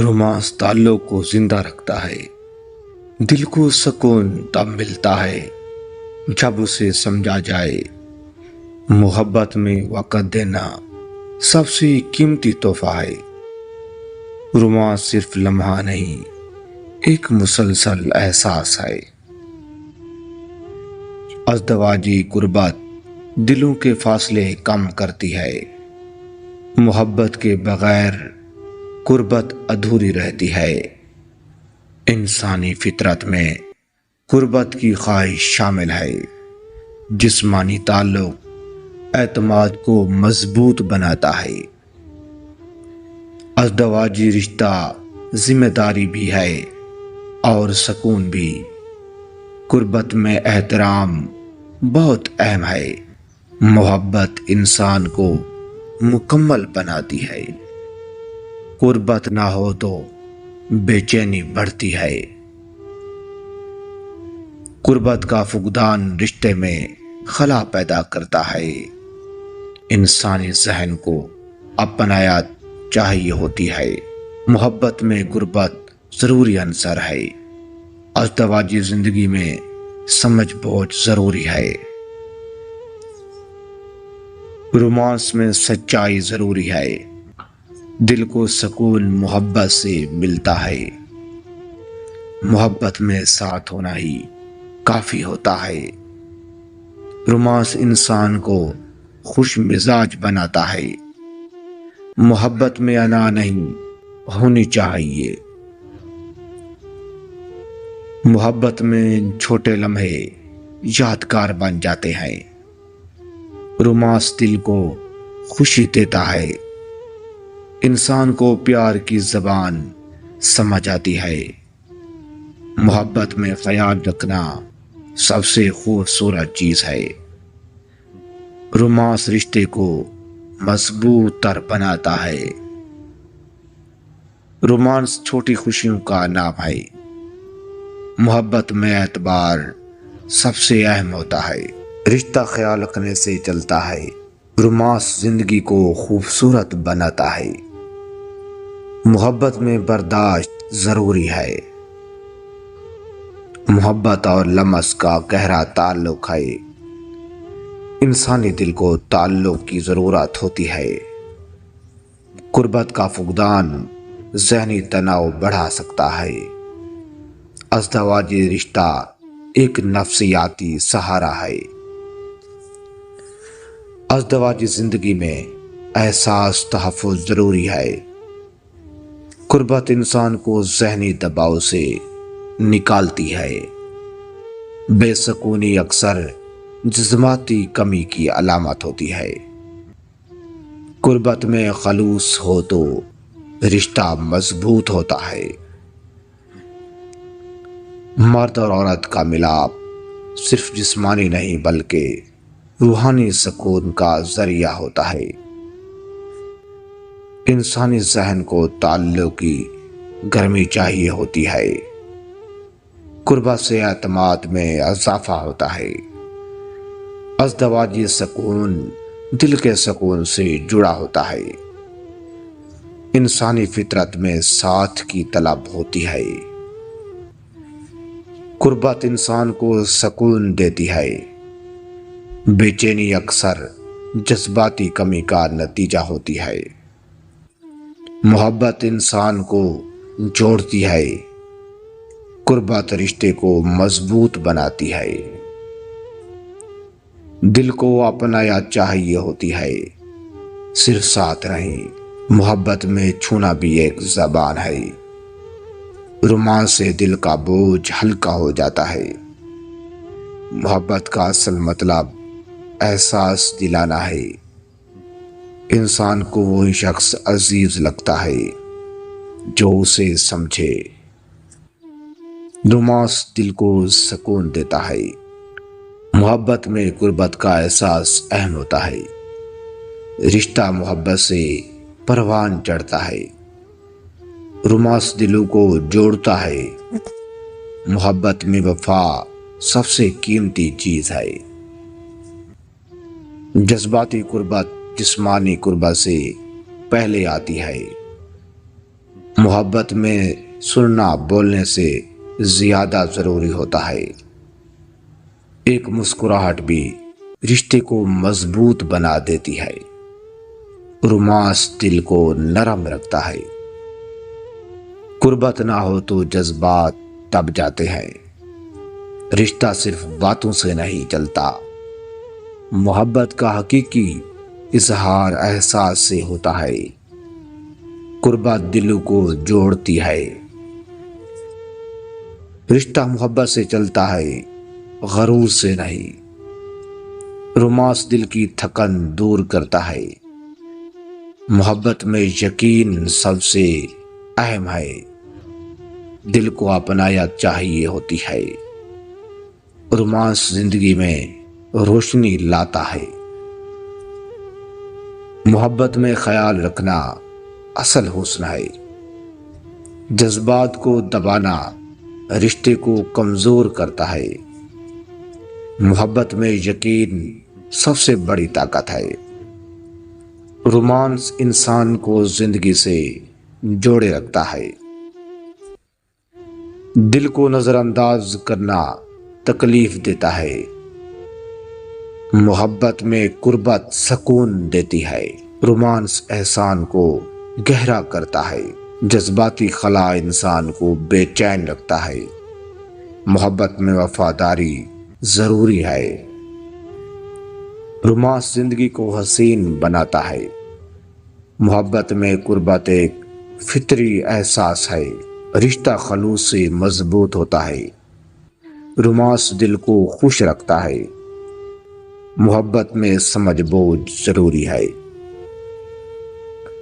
Romance تعلق کو زندہ رکھتا ہے۔ دل کو سکون تب ملتا ہے جب اسے سمجھا جائے۔ محبت میں وقت دینا سب سے قیمتی تحفہ ہے۔ رومانس صرف لمحہ نہیں، ایک مسلسل احساس ہے۔ ازدواجی قربت دلوں کے فاصلے کم کرتی ہے۔ محبت کے بغیر قربت ادھوری رہتی ہے۔ انسانی فطرت میں قربت کی خواہش شامل ہے۔ جسمانی تعلق اعتماد کو مضبوط بناتا ہے۔ ازدواجی رشتہ ذمہ داری بھی ہے اور سکون بھی۔ قربت میں احترام بہت اہم ہے۔ محبت انسان کو مکمل بناتی ہے۔ قربت نہ ہو تو بے چینی بڑھتی ہے۔ قربت کا فقدان رشتے میں خلا پیدا کرتا ہے۔ انسانی ذہن کو اپنایت چاہیے ہوتی ہے۔ محبت میں قربت ضروری عنصر ہے۔ ازدواجی زندگی میں سمجھ بوجھ ضروری ہے۔ رومانس میں سچائی ضروری ہے۔ دل کو سکون محبت سے ملتا ہے۔ محبت میں ساتھ ہونا ہی کافی ہوتا ہے۔ رومانس انسان کو خوش مزاج بناتا ہے۔ محبت میں انا نہیں ہونی چاہیے۔ محبت میں چھوٹے لمحے یادگار بن جاتے ہیں۔ رومانس دل کو خوشی دیتا ہے۔ انسان کو پیار کی زبان سمجھ آتی ہے۔ محبت میں خیال رکھنا سب سے خوبصورت چیز ہے۔ رومانس رشتے کو مضبوط تر بناتا ہے۔ رومانس چھوٹی خوشیوں کا نام ہے۔ محبت میں اعتبار سب سے اہم ہوتا ہے۔ رشتہ خیال رکھنے سے چلتا ہے۔ رومانس زندگی کو خوبصورت بناتا ہے۔ محبت میں برداشت ضروری ہے۔ محبت اور لمس کا گہرا تعلق ہے۔ انسانی دل کو تعلق کی ضرورت ہوتی ہے۔ قربت کا فقدان ذہنی تناؤ بڑھا سکتا ہے۔ ازدواجی رشتہ ایک نفسیاتی سہارا ہے۔ ازدواجی زندگی میں احساس تحفظ ضروری ہے۔ قربت انسان کو ذہنی دباؤ سے نکالتی ہے۔ بے سکونی اکثر جسمانی کمی کی علامت ہوتی ہے۔ قربت میں خلوص ہو تو رشتہ مضبوط ہوتا ہے۔ مرد اور عورت کا ملاپ صرف جسمانی نہیں بلکہ روحانی سکون کا ذریعہ ہوتا ہے۔ انسانی ذہن کو تعلق کی گرمی چاہیے ہوتی ہے۔ قربت سے اعتماد میں اضافہ ہوتا ہے۔ ازدواجی سکون دل کے سکون سے جڑا ہوتا ہے۔ انسانی فطرت میں ساتھ کی طلب ہوتی ہے۔ قربت انسان کو سکون دیتی ہے۔ بے چینی اکثر جذباتی کمی کا نتیجہ ہوتی ہے۔ محبت انسان کو جوڑتی ہے۔ قربت رشتے کو مضبوط بناتی ہے۔ دل کو اپنایت چاہیے ہوتی ہے، صرف ساتھ نہیں۔ محبت میں چھونا بھی ایک زبان ہے۔ رومانس سے دل کا بوجھ ہلکا ہو جاتا ہے۔ محبت کا اصل مطلب احساس دلانا ہے۔ انسان کو وہی شخص عزیز لگتا ہے جو اسے سمجھے۔ رومانس دل کو سکون دیتا ہے۔ محبت میں قربت کا احساس اہم ہوتا ہے۔ رشتہ محبت سے پروان چڑھتا ہے۔ رومانس دلوں کو جوڑتا ہے۔ محبت میں وفا سب سے قیمتی چیز ہے۔ جذباتی قربت جسمانی قربت سے پہلے آتی ہے۔ محبت میں سننا بولنے سے زیادہ ضروری ہوتا ہے۔ ایک مسکراہٹ بھی رشتے کو مضبوط بنا دیتی ہے۔ رومانس دل کو نرم رکھتا ہے۔ قربت نہ ہو تو جذبات دب جاتے ہیں۔ رشتہ صرف باتوں سے نہیں چلتا، محبت کا حقیقی اظہار احساس سے ہوتا ہے۔ قربت دلوں کو جوڑتی ہے۔ رشتہ محبت سے چلتا ہے، غرور سے نہیں۔ رومانس دل کی تھکن دور کرتا ہے۔ محبت میں یقین سب سے اہم ہے۔ دل کو اپنایا چاہیے ہوتی ہے۔ رومانس زندگی میں روشنی لاتا ہے۔ محبت میں خیال رکھنا اصل حسن ہے۔ جذبات کو دبانا رشتے کو کمزور کرتا ہے۔ محبت میں یقین سب سے بڑی طاقت ہے۔ رومانس انسان کو زندگی سے جوڑے رکھتا ہے۔ دل کو نظر انداز کرنا تکلیف دیتا ہے۔ محبت میں قربت سکون دیتی ہے۔ رومانس احسان کو گہرا کرتا ہے۔ جذباتی خلا انسان کو بے چین رکھتا ہے۔ محبت میں وفاداری ضروری ہے۔ رومانس زندگی کو حسین بناتا ہے۔ محبت میں قربت ایک فطری احساس ہے۔ رشتہ خلوص سے مضبوط ہوتا ہے۔ رومانس دل کو خوش رکھتا ہے۔ محبت میں سمجھ بوجھ ضروری ہے۔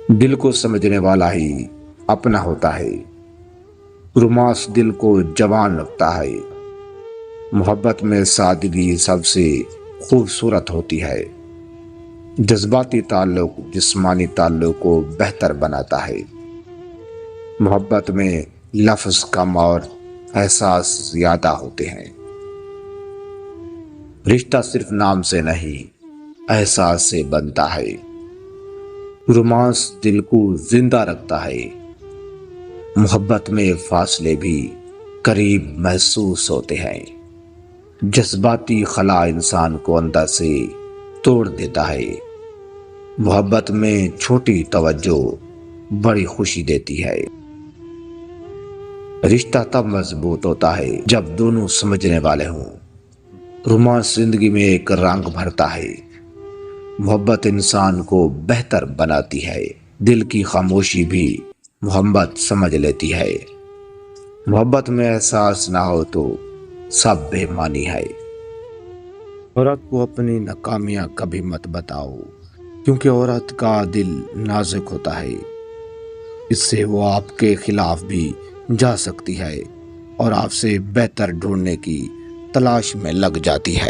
دل کو سمجھنے والا ہی اپنا ہوتا ہے۔ رومانس دل کو جوان رکھتا ہے۔ محبت میں سادگی سب سے خوبصورت ہوتی ہے۔ جذباتی تعلق جسمانی تعلق کو بہتر بناتا ہے۔ محبت میں لفظ کم اور احساس زیادہ ہوتے ہیں۔ رشتہ صرف نام سے نہیں، احساس سے بنتا ہے۔ رومانس دل کو زندہ رکھتا ہے۔ محبت میں فاصلے بھی قریب محسوس ہوتے ہیں۔ جذباتی خلا انسان کو اندر سے توڑ دیتا ہے۔ محبت میں چھوٹی توجہ بڑی خوشی دیتی ہے۔ رشتہ تب مضبوط ہوتا ہے جب دونوں سمجھنے والے ہوں۔ رومانس زندگی میں ایک رنگ بھرتا ہے۔ محبت انسان کو بہتر بناتی ہے۔ دل کی خاموشی بھی محبت سمجھ لیتی ہے۔ محبت میں احساس نہ ہو تو سب بے معنی ہے۔ عورت کو اپنی ناکامیاں کبھی مت بتاؤ، کیونکہ عورت کا دل نازک ہوتا ہے۔ اس سے وہ آپ کے خلاف بھی جا سکتی ہے اور آپ سے بہتر ڈھونڈنے کی تلاش میں لگ جاتی ہے۔